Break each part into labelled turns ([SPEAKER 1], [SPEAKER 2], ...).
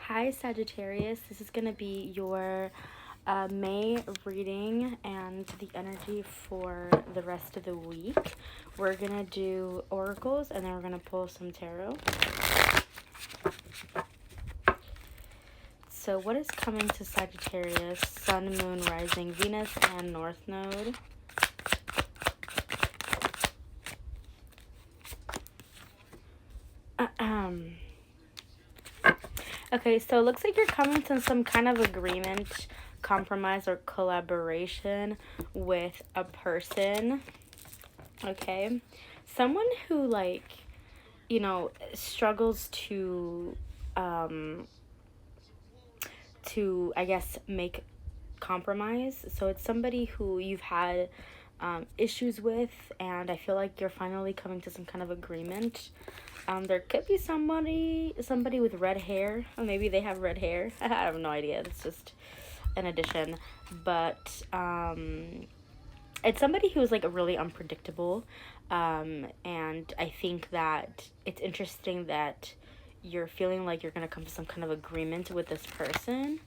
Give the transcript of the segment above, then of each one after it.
[SPEAKER 1] Hi, Sagittarius. This is going to be your May reading and the energy for the rest of the week. We're going to do oracles and then we're going to pull some tarot. So, what is coming to Sagittarius? Sun, Moon, Rising, Venus, and North Node. Okay, so it looks like you're coming to some kind of agreement, compromise, or collaboration with a person. Okay, someone who struggles to I guess make compromise. So it's somebody who you've had issues with, and I feel like you're finally coming to some kind of agreement. There could be somebody with red hair, or maybe they have red hair. I have no idea. It's just an addition, but it's somebody who's like really unpredictable, and I think that it's interesting that you're feeling like you're gonna come to some kind of agreement with this person.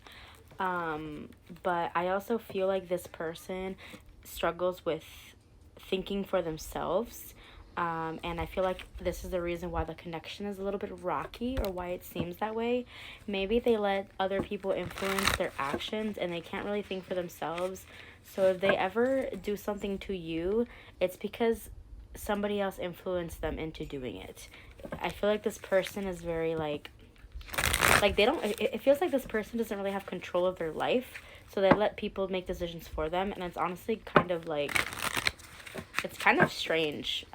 [SPEAKER 1] But I also feel like this person struggles with thinking for themselves. And I feel like this is the reason why the connection is a little bit rocky, or why it seems that way. Maybe they let other people influence their actions and they can't really think for themselves. So if they ever do something to you, it's because somebody else influenced them into doing it. I feel like this person is very like they don't, it feels like this person doesn't really have control of their life, so they let people make decisions for them, and it's honestly kind of like, it's kind of strange,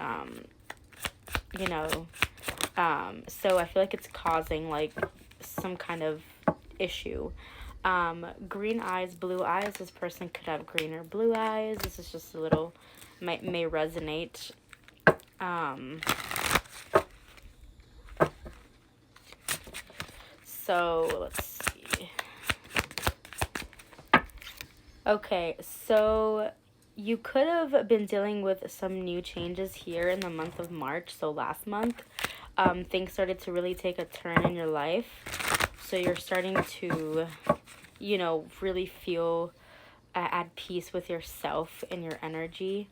[SPEAKER 1] so I feel like it's causing like some kind of issue. Green eyes, blue eyes, this person could have green or blue eyes. This is just a little, may resonate. So let's see. Okay, so you could have been dealing with some new changes here in the month of March. So last month, things started to really take a turn in your life. So you're starting to, really feel at peace with yourself and your energy.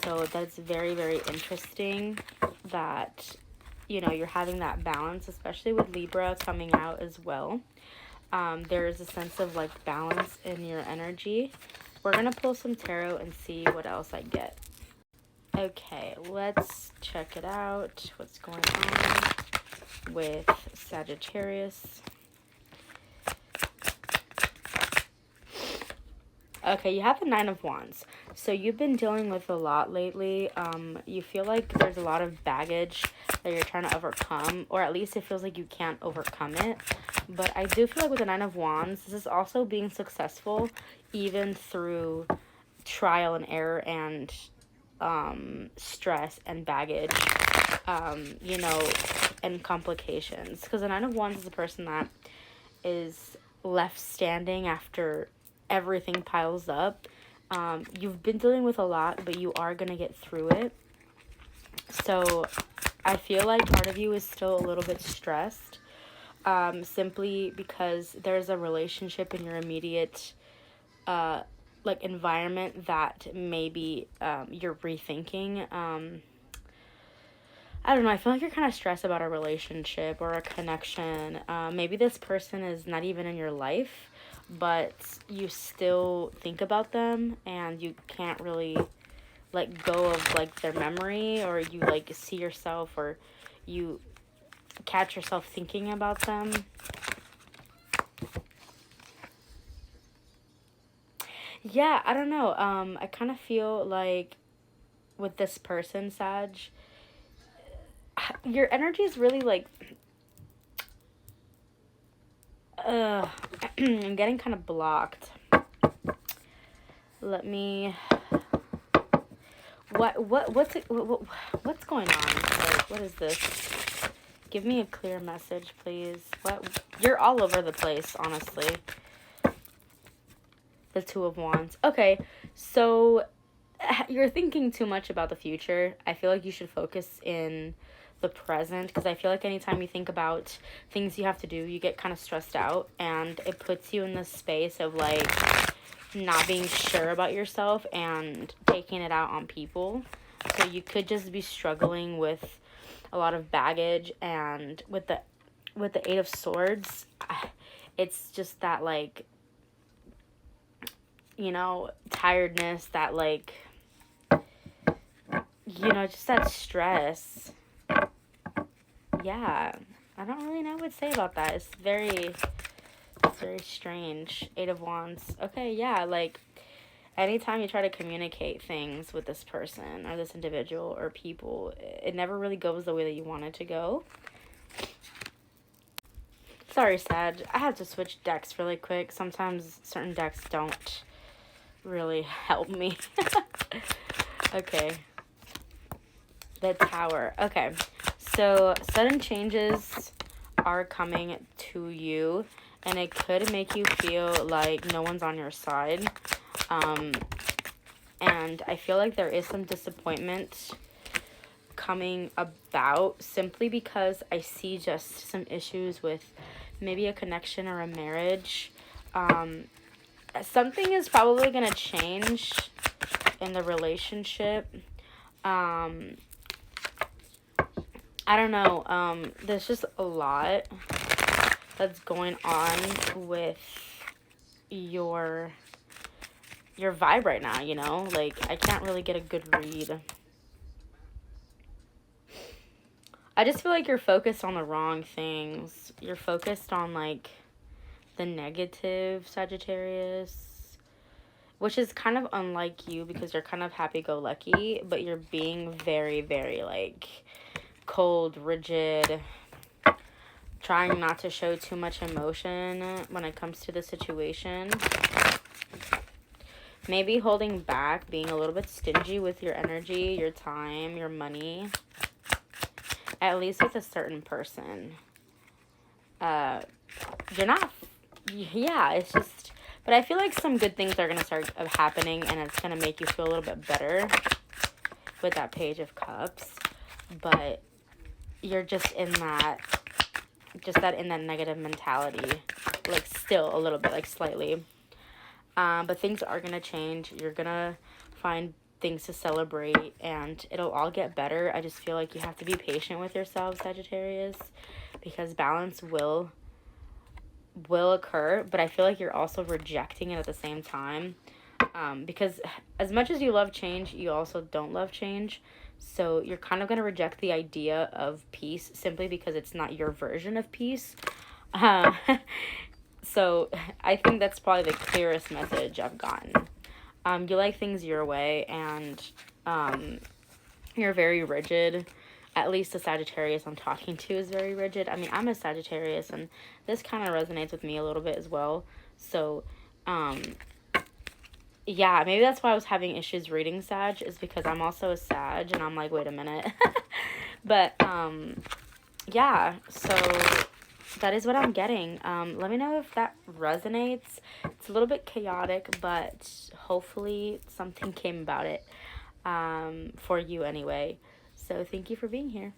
[SPEAKER 1] So that's very, very interesting that, you're having that balance, especially with Libra coming out as well. There is a sense of like balance in your energy. We're going to pull some tarot and see what else I get. Okay, let's check it out. What's going on with Sagittarius? Okay, you have the Nine of Wands. So you've been dealing with a lot lately. You feel like there's a lot of baggage that you're trying to overcome, or at least it feels like you can't overcome it. But I do feel like with the Nine of Wands, this is also being successful even through trial and error and stress and baggage, and complications. Because the Nine of Wands is a person that is left standing after everything piles up. You've been dealing with a lot, but you are going to get through it. So I feel like part of you is still a little bit stressed, simply because there's a relationship in your immediate environment that maybe you're rethinking. I don't know, I feel like you're kind of stressed about a relationship or a connection. Maybe this person is not even in your life, but you still think about them and you can't really let go of like their memory, or you like see yourself, or you catch yourself thinking about them. Yeah, I don't know. I kind of feel like with this person, Sag, your energy is really like, I'm getting kind of blocked. Let me, what's going on? Like, what is this? Give me a clear message, please. You're all over the place, honestly. The Two of Wands. Okay, so you're thinking too much about the future. I feel like you should focus in the present, because I feel like anytime you think about things you have to do, you get kind of stressed out, and it puts you in this space of like not being sure about yourself and taking it out on people. So you could just be struggling with a lot of baggage, and with the Eight of Swords, it's just that like, you know, tiredness, that like, you know, just that stress. Yeah, I don't really know what to say about that. It's very strange. Eight of Wands. Okay, yeah, like, anytime you try to communicate things with this person or this individual or people, it never really goes the way that you want it to go. Sorry, Sag. I had to switch decks really quick. Sometimes certain decks don't really help me. Okay. The Tower. Okay. So, sudden changes are coming to you, and it could make you feel like no one's on your side. And I feel like there is some disappointment coming about, simply because I see just some issues with maybe a connection or a marriage. Something is probably going to change in the relationship. I don't know. There's just a lot that's going on with your vibe right now, you know? Like, I can't really get a good read. I just feel like you're focused on the wrong things. You're focused on, like, the negative, Sagittarius, which is kind of unlike you, because you're kind of happy-go-lucky, but you're being very, very, like, cold, rigid, trying not to show too much emotion when it comes to the situation. Maybe holding back, being a little bit stingy with your energy, your time, your money. At least with a certain person. You're not... Yeah, it's just... But I feel like some good things are going to start happening, and it's going to make you feel a little bit better with that Page of Cups. But you're just in that negative mentality, like, still a little bit, like, slightly. But things are gonna change. You're gonna find things to celebrate, and it'll all get better. I just feel like you have to be patient with yourself, Sagittarius, because balance will occur, but I feel like you're also rejecting it at the same time, because as much as you love change, you also don't love change. So you're kind of going to reject the idea of peace simply because it's not your version of peace. So I think that's probably the clearest message I've gotten. You like things your way, and you're very rigid. At least the Sagittarius I'm talking to is very rigid. I mean, I'm a Sagittarius, and this kind of resonates with me a little bit as well. So, yeah, maybe that's why I was having issues reading Sag, is because I'm also a Sag, and I'm like, wait a minute. But, yeah, so that is what I'm getting. Let me know if that resonates. It's a little bit chaotic, but hopefully something came about it, for you anyway. So thank you for being here.